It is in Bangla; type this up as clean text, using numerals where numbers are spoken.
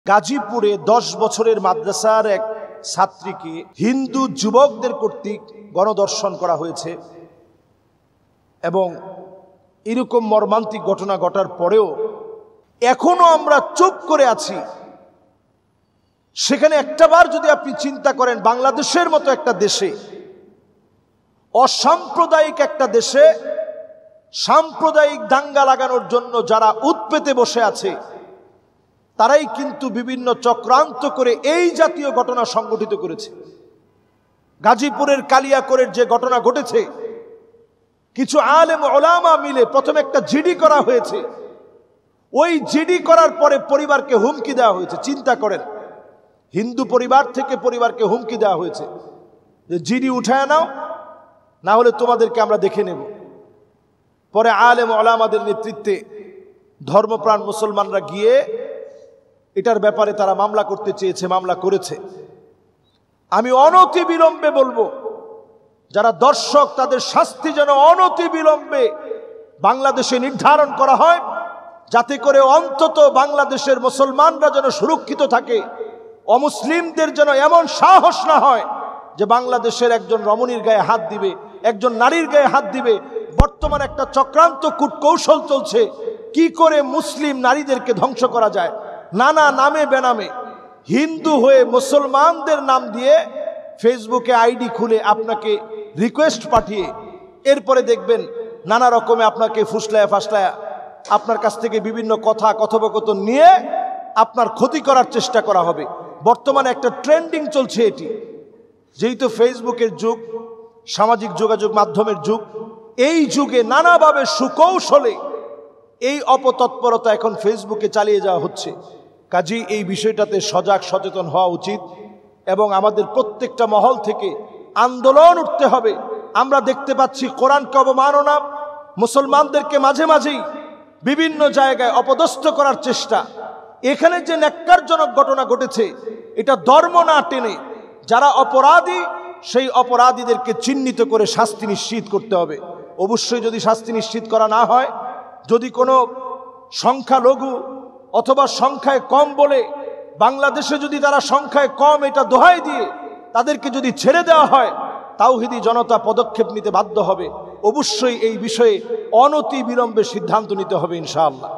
গাজীপুরে 10 বছরের মাদ্রাসার এক ছাত্রীকে হিন্দু যুবকদের কর্তৃক গণধর্ষণ করা হয়েছে এবং এরকম মর্মান্তিক ঘটনা ঘটার পরেও এখনো আমরা চুপ করে আছি। সেখানে একটাবার যদি আপনি চিন্তা করেন, বাংলাদেশের মতো একটা দেশে, অসাম্প্রদায়িক একটা দেশে সাম্প্রদায়িক দাঙ্গা লাগানোর জন্য যারা উৎপেতে বসে আছে তারাই কিন্তু বিভিন্ন চক্রান্ত করে এই জাতীয় ঘটনা সংগঠিত করেছে। গাজীপুরের কালিয়াকৈরের যে ঘটনা ঘটেছে, কিছু আলেম ওলামা মিলে প্রথমে একটা জিডি করা হয়েছে। ওই জিডি করার পরে পরিবারকে হুমকি দেওয়া হয়েছে। চিন্তা করেন, হিন্দু পরিবার থেকে পরিবারকে হুমকি দেওয়া হয়েছে যে জিডি উঠায় নাও, না হলে তোমাদেরকে আমরা দেখে নেব। পরে আলেম ওলামাদের নেতৃত্বে ধর্মপ্রাণ মুসলমানরা গিয়ে এটার ব্যাপারে তারা মামলা করতে চেয়েছে, মামলা করেছে। আমি অনতি বিলম্বে বলবো, যারা দর্শক তাদের শাস্তি যেন অনতি বিলম্বে বাংলাদেশে নির্ধারণ করা হয়, যাতে করে অন্তত বাংলাদেশের মুসলমানরা যেন সুরক্ষিত থাকে। অমুসলিমদের যেন এমন সাহস না হয় যে বাংলাদেশের একজন রমণীর গায়ে হাত দিবে, একজন নারীর গায়ে হাত দিবে। বর্তমানে একটা চক্রান্ত কূটকৌশল চলছে, কি করে মুসলিম নারীদেরকে ধ্বংস করা যায়। নানা নামে বেনামে হিন্দু হয়ে মুসলমানদের নাম দিয়ে ফেসবুকে আইডি খুলে আপনাকে রিকোয়েস্ট পাঠিয়ে এরপরে দেখবেন নানা রকমে আপনাকে ফুসলায়া ফাসলায়া আপনার কাছ থেকে বিভিন্ন কথা কথোপকথন নিয়ে আপনার ক্ষতি করার চেষ্টা করা হবে। বর্তমানে একটা ট্রেন্ডিং চলছে এটি। যেহেতু ফেসবুকের যুগ, সামাজিক যোগাযোগ মাধ্যমের যুগ, এই যুগে নানাভাবে সুকৌশলে এই অপতৎপরতা এখন ফেসবুকে চালিয়ে যাওয়া হচ্ছে। কাজেই এই বিষয়টাতে সজাগ সচেতন হওয়া উচিত এবং আমাদের প্রত্যেকটা মহল থেকে আন্দোলন উঠতে হবে। আমরা দেখতে পাচ্ছি কোরআনকে অবমাননা, মুসলমানদেরকে মাঝে মাঝেই বিভিন্ন জায়গায় অপদস্থ করার চেষ্টা। এখানে যে ন্যাক্কারজনক ঘটনা ঘটেছে, এটা ধর্ম না টেনে যারা অপরাধী সেই অপরাধীদেরকে চিহ্নিত করে শাস্তি নিশ্চিত করতে হবে। অবশ্যই যদি শাস্তি নিশ্চিত করা না হয়, যদি কোনো সংখ্যালঘু অথবা সংখ্যায় কম বলে বাংলাদেশে যদি তারা সংখ্যায় কম এটা দোহাই দিয়ে তাদেরকে যদি ছেড়ে দেওয়া হয়, তাওহীদি জনতা পদক্ষেপ নিতে বাধ্য হবে। অবশ্যই এই বিষয়ে অনতি বিলম্বে সিদ্ধান্ত নিতে হবে ইনশাআল্লাহ।